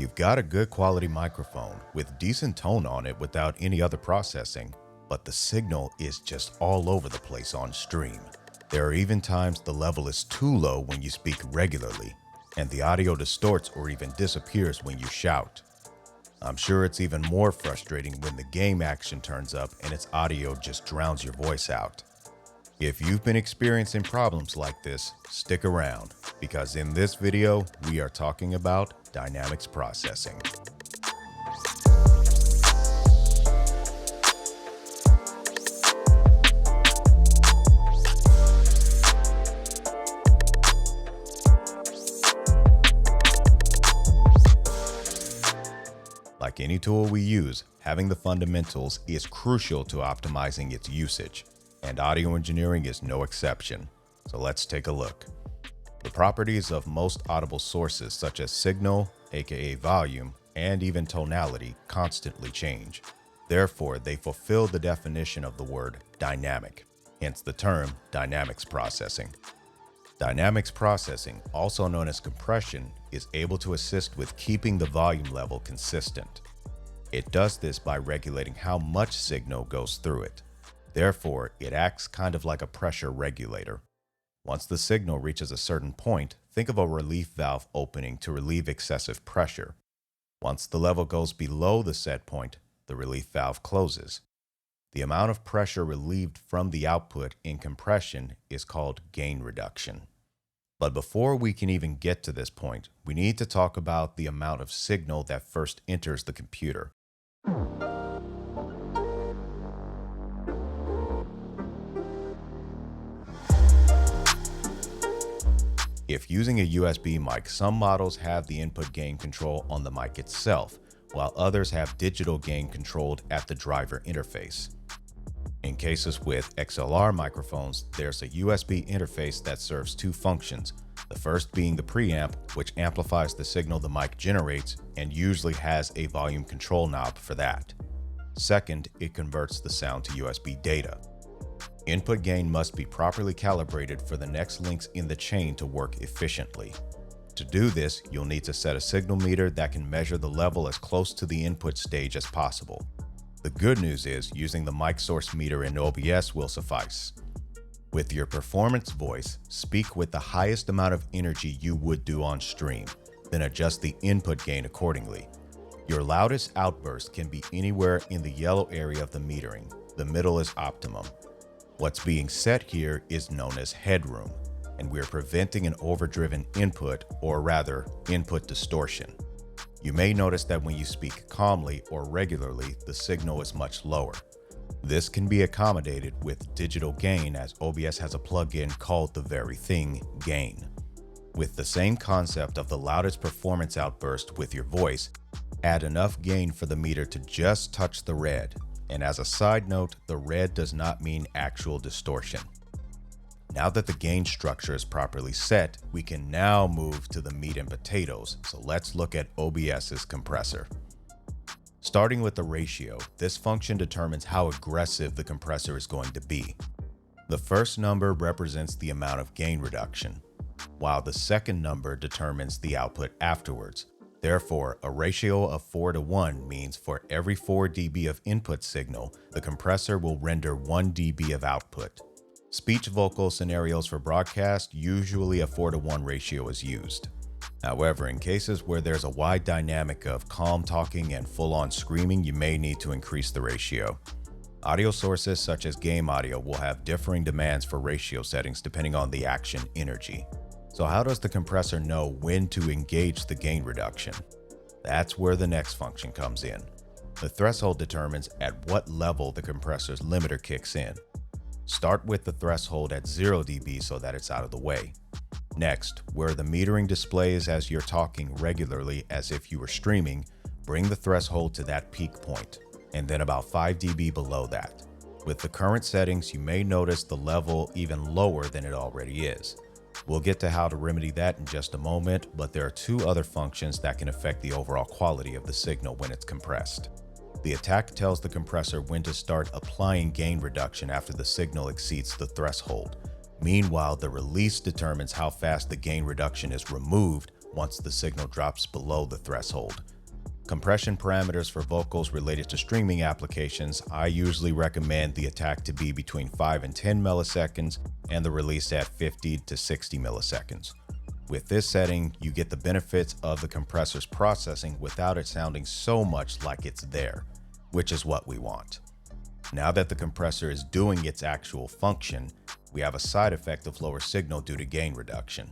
You've got a good quality microphone with decent tone on it without any other processing, but the signal is just all over the place on stream. There are even times the level is too low when you speak regularly, and the audio distorts or even disappears when you shout. I'm sure it's even more frustrating when the game action turns up and its audio just drowns your voice out. If you've been experiencing problems like this, stick around, because in this video, we are talking about dynamics processing. Like any tool we use, having the fundamentals is crucial to optimizing its usage, and audio engineering is no exception. So let's take a look. The properties of most audible sources such as signal, aka volume, and even tonality constantly change. Therefore, they fulfill the definition of the word dynamic, hence the term dynamics processing. Dynamics processing, also known as compression, is able to assist with keeping the volume level consistent. It does this by regulating how much signal goes through it. Therefore, it acts kind of like a pressure regulator. Once the signal reaches a certain point, think of a relief valve opening to relieve excessive pressure. Once the level goes below the set point, the relief valve closes. The amount of pressure relieved from the output in compression is called gain reduction. But before we can even get to this point, we need to talk about the amount of signal that first enters the computer. If using a USB mic, some models have the input gain control on the mic itself, while others have digital gain controlled at the driver interface. In cases with XLR microphones, there's a USB interface that serves two functions, the first being the preamp, which amplifies the signal the mic generates and usually has a volume control knob for that. Second, it converts the sound to USB data. Input gain must be properly calibrated for the next links in the chain to work efficiently. To do this, you'll need to set a signal meter that can measure the level as close to the input stage as possible. The good news is using the mic source meter in OBS will suffice. With your performance voice, speak with the highest amount of energy you would do on stream, then adjust the input gain accordingly. Your loudest outburst can be anywhere in the yellow area of the metering. The middle is optimum. What's being set here is known as headroom, and we're preventing an overdriven input, or rather, input distortion. You may notice that when you speak calmly or regularly, the signal is much lower. This can be accommodated with digital gain, as OBS has a plugin called the very thing, Gain. With the same concept of the loudest performance outburst with your voice, add enough gain for the meter to just touch the red. And as a side note, the red does not mean actual distortion. Now that the gain structure is properly set, we can now move to the meat and potatoes, so let's look at OBS's compressor. Starting with the ratio, this function determines how aggressive the compressor is going to be. The first number represents the amount of gain reduction, while the second number determines the output afterwards. Therefore, a ratio of 4:1 means for every 4 dB of input signal, the compressor will render 1 dB of output. Speech vocal scenarios for broadcast, usually a 4:1 ratio is used. However, in cases where there's a wide dynamic of calm talking and full-on screaming, you may need to increase the ratio. Audio sources such as game audio will have differing demands for ratio settings depending on the action energy. So how does the compressor know when to engage the gain reduction? That's where the next function comes in. The threshold determines at what level the compressor's limiter kicks in. Start with the threshold at 0 dB so that it's out of the way. Next, where the metering displays as you're talking regularly as if you were streaming, bring the threshold to that peak point, and then about 5 dB below that. With the current settings, you may notice the level even lower than it already is. We'll get to how to remedy that in just a moment, but there are two other functions that can affect the overall quality of the signal when it's compressed. The attack tells the compressor when to start applying gain reduction after the signal exceeds the threshold. Meanwhile, the release determines how fast the gain reduction is removed once the signal drops below the threshold. Compression parameters for vocals related to streaming applications, I usually recommend the attack to be between 5 and 10 milliseconds and the release at 50 to 60 milliseconds. With this setting, you get the benefits of the compressor's processing without it sounding so much like it's there, which is what we want. Now that the compressor is doing its actual function, we have a side effect of lower signal due to gain reduction.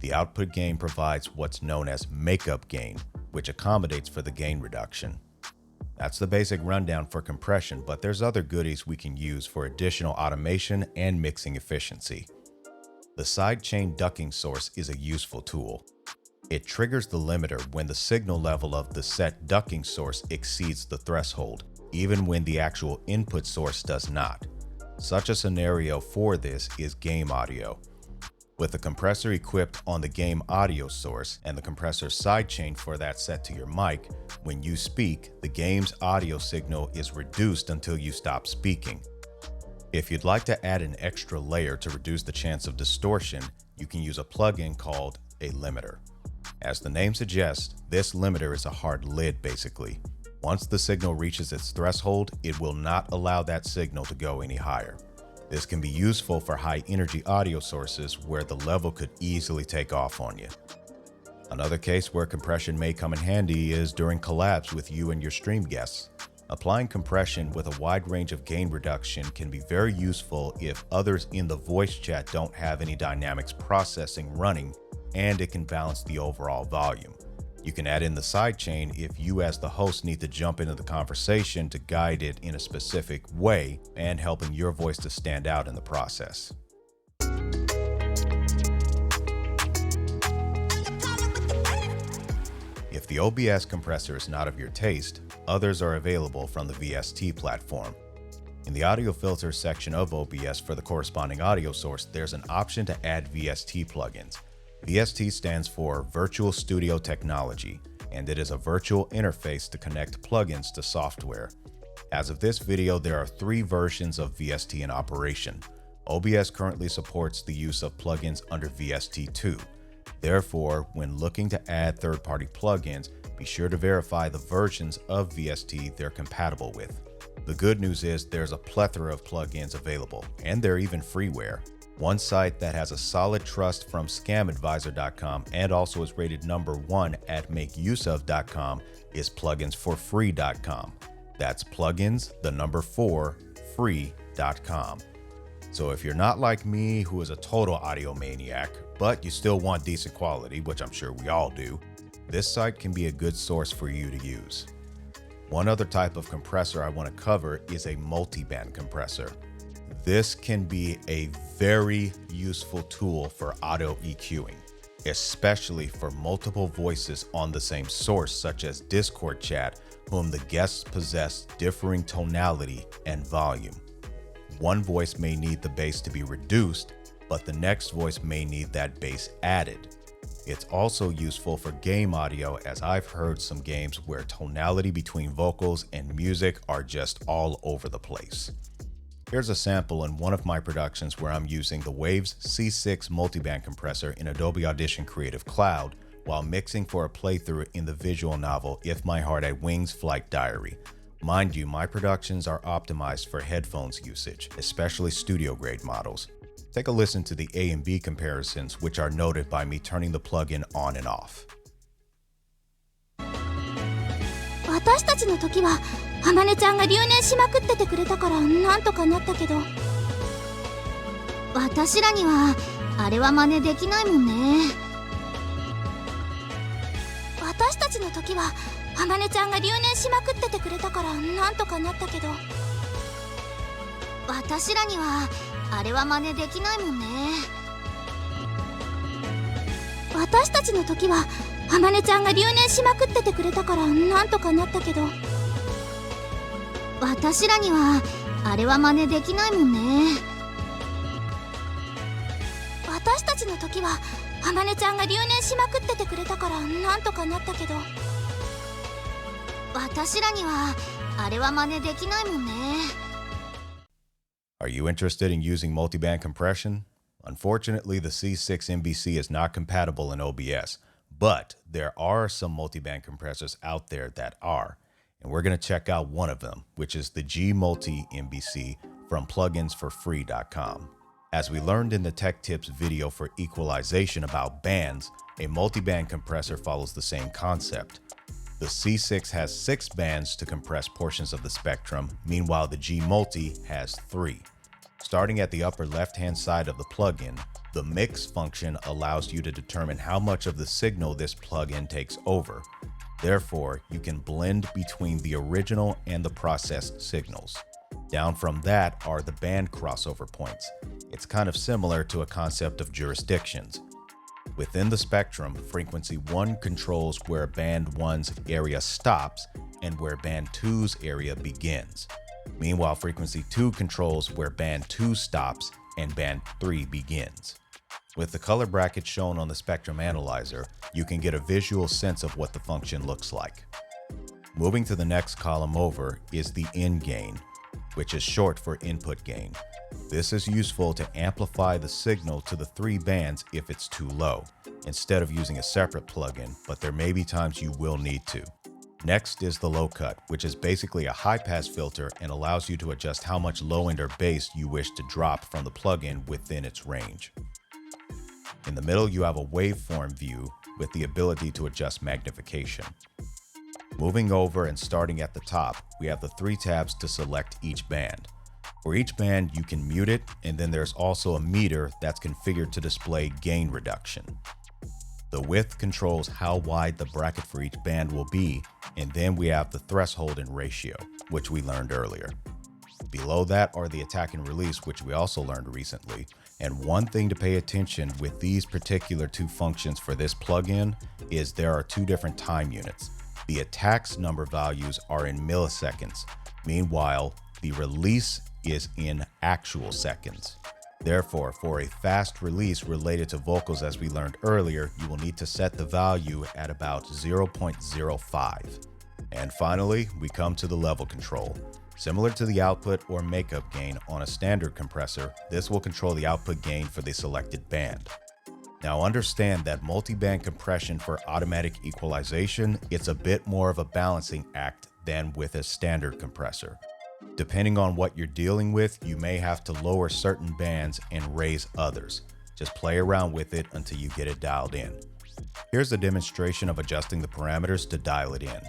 The output gain provides what's known as makeup gain, which accommodates for the gain reduction. That's the basic rundown for compression, but there's other goodies we can use for additional automation and mixing efficiency. The sidechain ducking source is a useful tool. It triggers the limiter when the signal level of the set ducking source exceeds the threshold, even when the actual input source does not. Such a scenario for this is game audio. With the compressor equipped on the game audio source and the compressor sidechain for that set to your mic, when you speak, the game's audio signal is reduced until you stop speaking. If you'd like to add an extra layer to reduce the chance of distortion, you can use a plugin called a limiter. As the name suggests, this limiter is a hard lid basically. Once the signal reaches its threshold, it will not allow that signal to go any higher. This can be useful for high-energy audio sources where the level could easily take off on you. Another case where compression may come in handy is during collabs with you and your stream guests. Applying compression with a wide range of gain reduction can be very useful if others in the voice chat don't have any dynamics processing running, and it can balance the overall volume. You can add in the sidechain if you as the host need to jump into the conversation to guide it in a specific way and helping your voice to stand out in the process. If the OBS compressor is not of your taste, others are available from the VST platform. In the audio filter section of OBS for the corresponding audio source, there's an option to add VST plugins. VST stands for Virtual Studio Technology, and it is a virtual interface to connect plugins to software. As of this video, there are 3 versions of VST in operation. OBS currently supports the use of plugins under VST 2. Therefore, when looking to add third-party plugins, be sure to verify the versions of VST they're compatible with. The good news is there's a plethora of plugins available, and they're even freeware. One site that has a solid trust from scamadvisor.com and also is rated #1 at makeuseof.com is pluginsforfree.com. That's plugins, the number 4, free.com. So if you're not like me, who is a total audio maniac, but you still want decent quality, which I'm sure we all do, this site can be a good source for you to use. One other type of compressor I want to cover is a multiband compressor. This can be a very useful tool for auto EQing, especially for multiple voices on the same source, such as Discord chat, whom the guests possess differing tonality and volume. One voice may need the bass to be reduced, but the next voice may need that bass added. It's also useful for game audio, as I've heard some games where tonality between vocals and music are just all over the place. Here's a sample in one of my productions where I'm using the Waves C6 multiband compressor in Adobe Audition Creative Cloud while mixing for a playthrough in the visual novel If My Heart Had Wings Flight Diary. Mind you, my productions are optimized for headphones usage, especially studio grade models. Take a listen to the A and B comparisons, which are noted by me turning the plugin on and off. 私たちの時はあまねちゃんが留年しまくっててくれたからなんとかなったけど、私らにはあれは真似できないもんね。私たちの時はあまねちゃんが留年しまくっててくれたからなんとかなったけど、私らにはあれは真似できないもんね。私たちの時はあまねちゃんが留年しまくっててくれたからなんとかなったけど、私らにはあれは真似できないもんね。私たちの時はあまねちゃんが留年しまくっててくれたからなんとかなったけど、私らにはあれは真似できないもんね。Are you interested in using multiband compression? Unfortunately, the C6 MBC is not compatible in OBS, But there are some multiband compressors out there that are, and we're going to check out one of them, which is the G-Multi MBC from pluginsforfree.com. As we learned in the Tech Tips video for equalization about bands, a multiband compressor follows the same concept. The C6 has 6 bands to compress portions of the spectrum, meanwhile the G-Multi has 3. Starting at the upper left-hand side of the plugin, the mix function allows you to determine how much of the signal this plugin takes over. Therefore, you can blend between the original and the processed signals. Down from that are the band crossover points. It's kind of similar to a concept of jurisdictions. Within the spectrum, frequency 1 controls where band 1's area stops and where band 2's area begins. Meanwhile, frequency 2 controls where band 2 stops and band 3 begins. With the color bracket shown on the spectrum analyzer, you can get a visual sense of what the function looks like. Moving to the next column over is the in gain, which is short for input gain. This is useful to amplify the signal to the 3 bands if it's too low, instead of using a separate plugin, but there may be times you will need to. Next is the low cut, which is basically a high-pass filter and allows you to adjust how much low end or bass you wish to drop from the plugin within its range. In the middle, you have a waveform view with the ability to adjust magnification. Moving over and starting at the top, we have the 3 tabs to select each band. For each band, you can mute it, and then there's also a meter that's configured to display gain reduction. The width controls how wide the bracket for each band will be, and then we have the threshold and ratio, which we learned earlier. Below that are the attack and release, which we also learned recently. And one thing to pay attention with these particular 2 functions for this plugin is there are 2 different time units. The attack's number values are in milliseconds. Meanwhile, the release is in actual seconds. Therefore, for a fast release related to vocals as we learned earlier, you will need to set the value at about 0.05. And finally, we come to the level control. Similar to the output or makeup gain on a standard compressor, this will control the output gain for the selected band. Now understand that multiband compression for automatic equalization, it's a bit more of a balancing act than with a standard compressor. Depending on what you're dealing with, you may have to lower certain bands and raise others. Just play around with it until you get it dialed in. Here's a demonstration of adjusting the parameters to dial it in.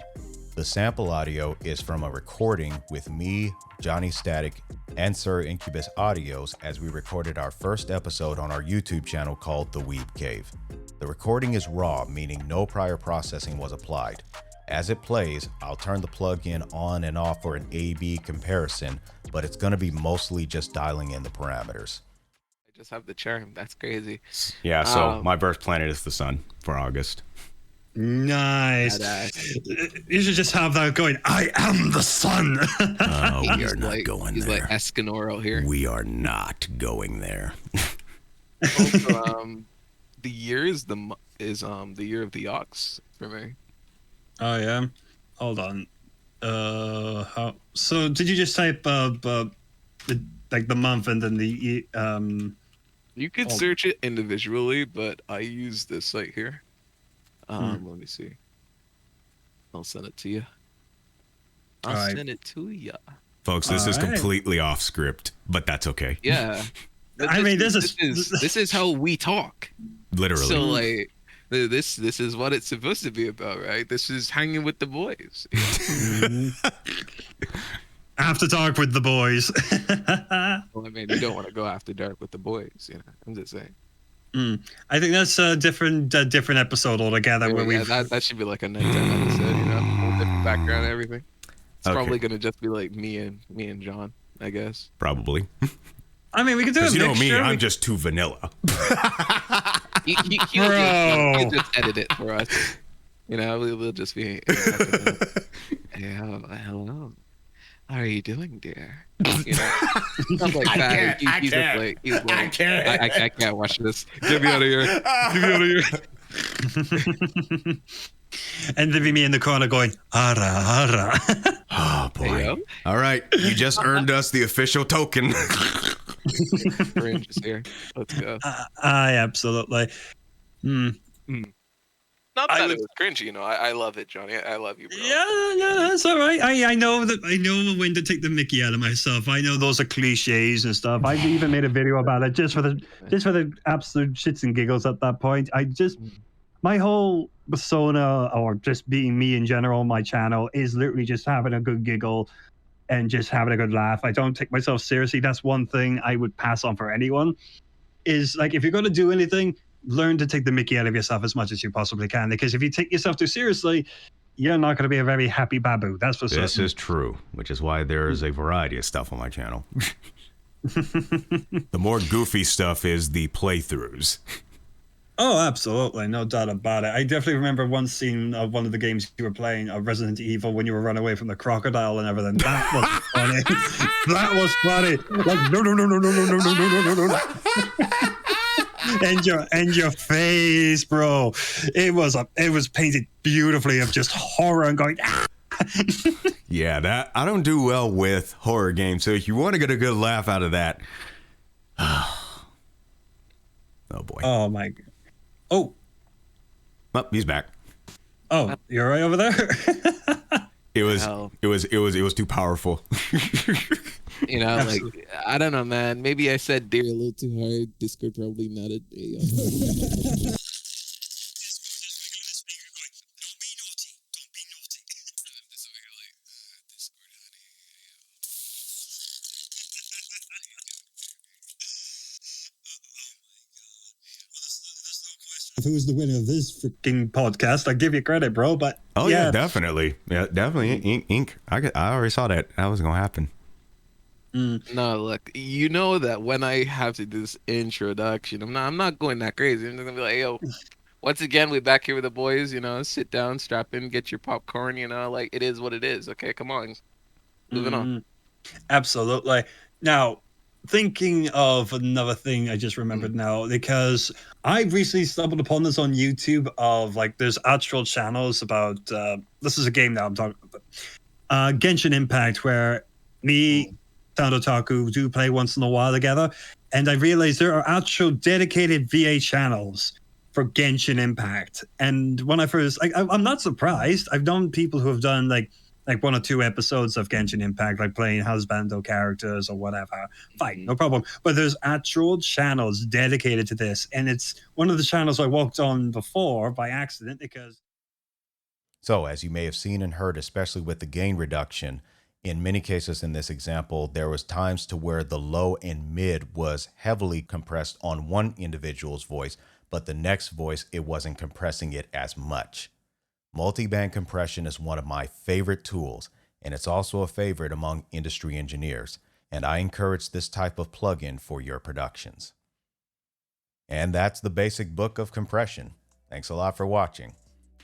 The sample audio is from a recording with me, Johnny Static, and Sir Incubus Audios as we recorded our first episode on our YouTube channel called The Weeb Cave. The recording is raw, meaning no prior processing was applied. As it plays, I'll turn the plug-in on and off for an A/B comparison, but it's going to be mostly just dialing in the parameters. I just have the charm. That's crazy. Yeah, so my birth planet is the sun for August. Nice. You should just have that going. I am the sun. We are not going he's there. Like Escanor here. We are not going there. Also, the year is the year of the ox for me. Oh yeah. Hold on. So did you just type the month and then the You could search it individually, but I use this site here. Let me see. I'll send it to you. I'll send it to ya. Folks, this is completely off script, but that's okay. Yeah. I mean, this is how we talk. Literally. So like this is what it's supposed to be about, right? This is hanging with the boys. After dark with the boys. Well, I mean, you don't want to go after dark with the boys, you know. I'm just saying. I think that's a different episode altogether. That should be like a nighttime episode, you know, whole different background and everything. It's probably gonna just be like me and John, I guess. Probably. I mean, we could do a mixture. You know me, I'm just too vanilla. He'll just edit it for us. You know, we'll just be. Hey, hello. How are you doing, dear? You know, stuff like that. I can't watch this. Get me out of here. Get me out of here. And there'd be me in the corner going, ara, ara. Oh, boy. Hey, all right. You just earned us the official token. Fringe is here. Let's go. Absolutely. Not that it was cringy, you know. I love it, Johnny. I love you, bro. Yeah, that's all right. I know when to take the mickey out of myself. I know those are cliches and stuff. I've even made a video about it just for the absolute shits and giggles at that point. My whole persona, or just being me in general, my channel is literally just having a good giggle and just having a good laugh. I don't take myself seriously. That's one thing I would pass on for anyone. Is like, if you're going to do anything, learn to take the mickey out of yourself as much as you possibly can. Because if you take yourself too seriously, you're not going to be a very happy babu. That's for certain. This is true, which is why there is a variety of stuff on my channel. The more goofy stuff is the playthroughs. Oh, absolutely. No doubt about it. I definitely remember one scene of one of the games you were playing of Resident Evil when you were running away from the crocodile and everything. That was funny. That was funny. Like, no. And your face, bro. It was painted beautifully of just horror and going, ah! Yeah, that I don't do well with horror games. So if you want to get a good laugh out of that, oh boy. Oh my God. Oh, he's back. Oh, you're right over there. It was too powerful. You know, absolutely. Like, I don't know, man. Maybe I said deer a little too hard. Discord probably not a day. Who's the winner of this freaking podcast? I give you credit, bro. But yeah, definitely. Yeah, definitely. Ink. I already saw that was gonna happen. No, look, you know that when I have to do this introduction, I'm not going that crazy. I'm just gonna be like, yo, once again, we're back here with the boys, you know, sit down, strap in, get your popcorn, you know, like, it is what it is. Okay, come on. Moving on. Absolutely. Now, thinking of another thing I just remembered now, because I recently stumbled upon this on YouTube of, like, there's actual channels about, this is a game that I'm talking about, Genshin Impact, where me, Sound Otaku do play once in a while together, and I realized there are actual dedicated VA channels for Genshin Impact. And when I first, I'm not surprised. I've known people who have done like 1 or 2 episodes of Genshin Impact, like playing husbando characters or whatever. Fine, no problem. But there's actual channels dedicated to this, and it's one of the channels I walked on before by accident because. So, as you may have seen and heard, especially with the gain reduction, in many cases in this example, there was times to where the low and mid was heavily compressed on one individual's voice, but the next voice, it wasn't compressing it as much. Multiband compression is one of my favorite tools, and it's also a favorite among industry engineers, and I encourage this type of plugin for your productions. And that's the basic book of compression. Thanks a lot for watching.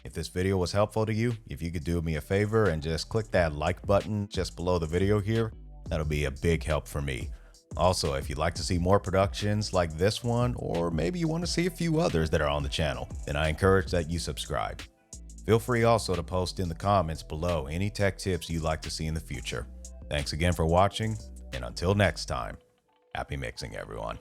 If this video was helpful to you, if you could do me a favor and just click that like button just below the video here, that'll be a big help for me. Also, if you'd like to see more productions like this one, or maybe you want to see a few others that are on the channel, then I encourage that you subscribe. Feel free also to post in the comments below any tech tips you'd like to see in the future. Thanks again for watching, and until next time, happy mixing, everyone.